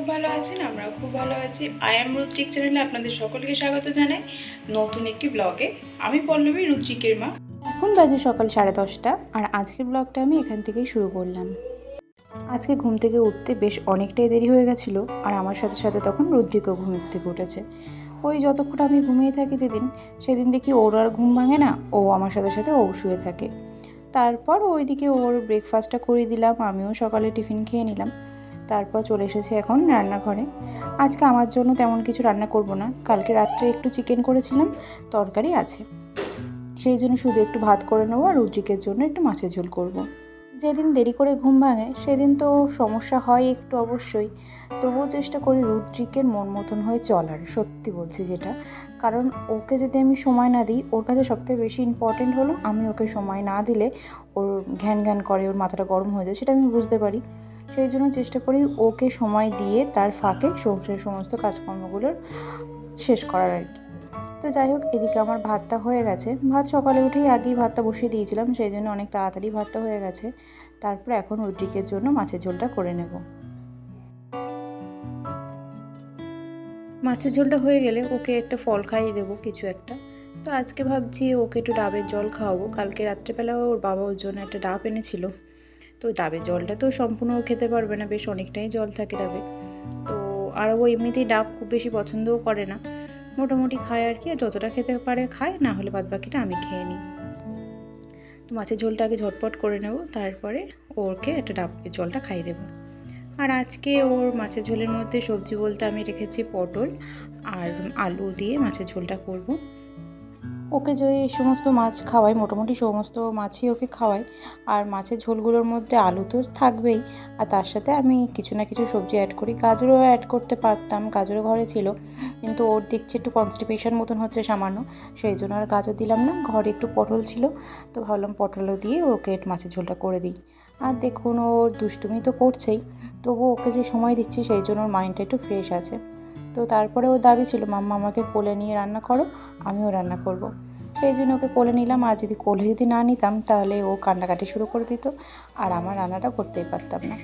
খুব ভালো আছেন, আমরাও খুব ভালো আছি। আই এম রুদ্রিক চ্যানেলে আপনাদের সকলকে স্বাগত জানাই নতুন একটি ব্লগে। আমি পল্লবী, রুদ্রিকের মা। এখন বাজে সকাল 10:30 আর আজকের ব্লগটা আমি এখান থেকেই শুরু করলাম। আজকে ঘুম থেকে উঠতে বেশ অনেকটাই দেরি হয়ে গেছিলো, আর আমার সাথে সাথে তখন রুদ্রিকও ঘুম থেকে উঠেছে। ওই যতক্ষণ আমি ঘুমিয়ে থাকি সেদিন দেখি ওর আর ঘুম ভাঙে না, ও আমার সাথে সাথে ও শুয়ে থাকে। তারপর ওইদিকে ওর ব্রেকফাস্টটা করে দিলাম, আমিও সকালে টিফিন খেয়ে নিলাম। তারপর চলে এসেছি এখন রান্নাঘরে। আজকে আমার জন্য তেমন কিছু রান্না করব না, কালকে রাত্রে একটু চিকেন করেছিলাম, তরকারি আছে, সেই জন্য শুধু একটু ভাত করে নেবো আর রুদ্রিকের জন্য একটু মাছের ঝোল করব। যেদিন দেরি করে ঘুম ভাঙে সেদিন তো সমস্যা হয় একটু অবশ্যই, তবুও চেষ্টা করি রুদ্রিকের মন মতন হয়ে চলার, সত্যি বলছি যেটা। কারণ ওকে যদি আমি সময় না দিই, ওর কাছে সবথেকে বেশি ইম্পর্টেন্ট হলো আমি ওকে সময় না দিলে ওর ঘ্যান ঘ্যান করে, ওর মাথাটা গরম হয়ে যায়, সেটা আমি বুঝতে পারি। সেই জন্য চেষ্টা করি ওকে সময় দিয়ে তার ফাঁকে সংসারের সমস্ত কাজকর্মগুলোর শেষ করার আর কি। তো যাই হোক, এদিকে আমার ভাতটা হয়ে গেছে। ভাত সকালে উঠেই আগেই ভাতটা বসিয়ে দিয়েছিলাম, সেই জন্য অনেক তাড়াতাড়ি ভাতটা হয়ে গেছে। তারপর এখন রুদ্রিকের জন্য মাছের ঝোলটা করে নেব। মাছের ঝোলটা হয়ে গেলে ওকে একটা ফল খাইয়ে দেবো কিছু একটা। তো আজকে ভাবছি ওকে একটু ডাবের জল খাওয়াবো। কালকে রাত্রেবেলা ওর বাবা ওর জন্য একটা ডাব এনেছিল। তো ডাবের জলটা তো সম্পূর্ণ ও খেতে পারবে না, বেশ অনেকটাই জল থাকে ডাবে। তো আর ও এমনিতেই ডাব খুব বেশি পছন্দও করে না, মোটামুটি খায় আর কি, যতটা খেতে পারে খায়, না হলে বাদ বাকিটা আমি খেয়ে নিই। তো মাছের ঝোলটা আগে ঝটপট করে নেব, তারপরে ওকে একটা ডাবের জলটা খাইয়ে দেবো। আর আজকে ওর মাছের ঝোলের মধ্যে সবজি বলতে আমি রেখেছি পটল আর আলু দিয়ে মাছের ঝোলটা করব। ওকে যে এই সমস্ত মাছ খাওয়াই, মোটামুটি সমস্ত মাছই ওকে খাওয়াই। আর মাছের ঝোলগুলোর মধ্যে আলু তো থাকবেই, আর তার সাথে আমি কিছু না কিছু সবজি অ্যাড করি। গাজরও অ্যাড করতে পারতাম, গাজরও ঘরে ছিল, কিন্তু ওর দেখছি একটু কনস্টিপেশন মতন হচ্ছে সামান্য, সেই জন্য আর গাজর দিলাম না। ঘরে একটু পটল ছিল, তো ভাবলাম পটলও দিয়ে ওকে মাছের ঝোলটা করে দিই। আর দেখুন, ওর দুষ্টুমি তো করছেই, তবু ওকে যে সময় দিচ্ছি সেই জন্য ওর মাইন্ডটা একটু ফ্রেশ আছে। তো তারপরে ওর দাবি ছিল, মাম্মা আমাকে কোলে নিয়ে রান্না করো, আমিও রান্না করব। সেই জন্য ওকে কোলে নিলাম, আর কোলে যদি না নিতাম তাহলে ও কান্নাকাটি শুরু করে দিত, আর আমার রান্নাটা করতেই পারতাম না।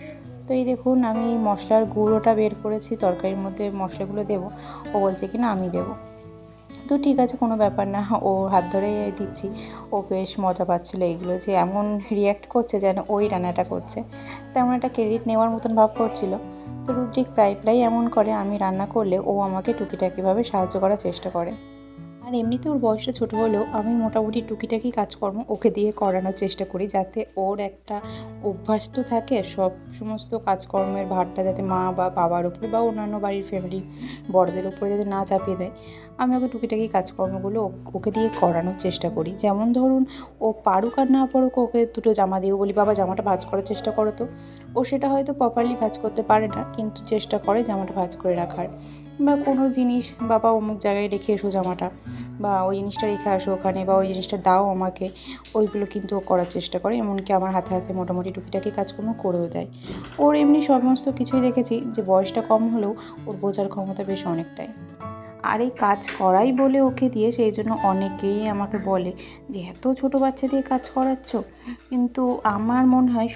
তো এই দেখুন, আমি মশলার গুঁড়োটা বের করেছি, তরকারির মধ্যে মশলাগুলো দেবো। ও বলছে কি না আমি দেবো। তো ঠিক আছে, কোনো ব্যাপার না, ও হাত ধরে দিচ্ছি। ও বেশ মজা পাচ্ছিলো এইগুলো, যে এমন রিয়্যাক্ট করছে যেন ওই রান্নাটা করছে, তেমন একটা ক্রেডিট নেওয়ার মতন ভাব করছিল। তো রুদ্রিক প্রায় এমন করে, আমি রান্না করলে ও আমাকে টুকিটাকিভাবে সাহায্য করার চেষ্টা করে। আর এমনিতে ওর বয়সটা ছোটো হলেও আমি মোটামুটি টুকিটাকি কাজকর্ম ওকে দিয়ে করানোর চেষ্টা করি, যাতে ওর একটা অভ্যাস তো থাকে, সমস্ত কাজকর্মের ভারটা যাতে মা বা বাবার উপরে বা অন্যান্য বাড়ির ফ্যামিলি বড়দের উপরে যাতে না চাপিয়ে দেয়। আমি ওকে টুকিটাকি কাজকর্মগুলো ওকে দিয়ে করানোর চেষ্টা করি। যেমন ধরুন, ও পারুক আর না পারুক, ওকে দুটো জামা দিয়েও বলি, বাবা জামাটা ভাঁজ করার চেষ্টা করো তো। ও সেটা হয়তো প্রপারলি ভাঁজ করতে পারে না, কিন্তু চেষ্টা করে জামাটা ভাঁজ করে রাখার। বা কোনো জিনিস, বাবা অমুক জায়গায় রেখে এসো জামাটা, বা ওই জিনিসটা রেখে আসো ওখানে, বা ওই জিনিসটা দাও আমাকে, ওইগুলো কিন্তু ও করার চেষ্টা করে। এমনকি আমার হাতে হাতে মোটামুটি টুকিটাকি কাজকর্ম করেও দেয়। ওর এমনি সমস্ত কিছুই দেখেছি যে বয়সটা কম হলেও ওর বোঝার ক্ষমতা বেশ অনেকটাই। আর এই কাজ করাই বলে ওকে দিয়ে, সেই জন্য অনেকেই আমাকে বলে যে এত ছোটো বাচ্চা দিয়ে কাজ করাচ্ছ। কিন্তু আমার মনে হয়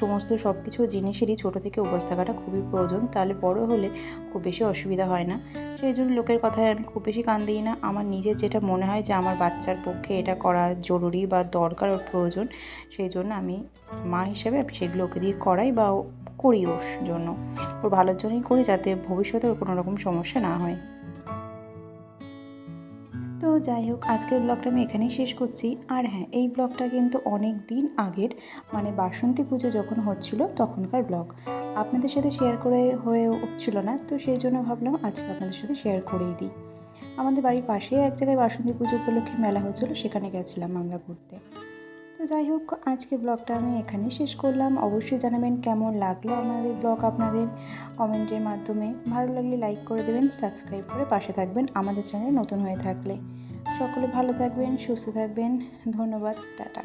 সব কিছু জিনিসেরই ছোটো থেকে অভ্যাস থাকাটা খুবই প্রয়োজন, তাহলে বড় হলে খুব বেশি অসুবিধা হয় না। সেই জন্য লোকের কথায় আমি খুব বেশি কান দিই না। আমার নিজের যেটা মনে হয় যে আমার বাচ্চার পক্ষে এটা করা জরুরি বা দরকার, ওর প্রয়োজন, সেই জন্য আমি মা হিসেবে আমি সেগুলো ওকে দিয়ে করাই বা করি ওর জন্য, ওর ভালোর জন্যই করি, যাতে ভবিষ্যতে ওর কোনো রকম সমস্যা না হয়। তো যাই হোক, আজকের ব্লগটা আমি এখানেই শেষ করছি। আর হ্যাঁ, এই ব্লগটা কিন্তু অনেক দিন আগের, মানে বাসন্তী পুজো যখন হচ্ছিল তখনকার ব্লগ। আপনাদের সাথে শেয়ার করে হয়ে উঠছিল না, তো সেই জন্য ভাবলাম আজকে আপনাদের সাথে শেয়ার করেই দিই। আমাদের বাড়ির পাশেই এক জায়গায় বাসন্তী পুজো উপলক্ষে মেলা হচ্ছিলো, সেখানে গেছিলাম আমরা ঘুরতে। তো যাই হোক, আজকের ব্লগটা আমি এখানেই শেষ করলাম। অবশ্যই জানাবেন কেমন লাগলো আমাদের ব্লগ আপনাদের, কমেন্টের মাধ্যমে। ভালো লাগলে লাইক করে দেবেন, সাবস্ক্রাইব করে পাশে থাকবেন আমাদের চ্যানেলে নতুন হয়ে থাকলে। সকলে ভালো থাকবেন, সুস্থ থাকবেন। ধন্যবাদ, টাটা।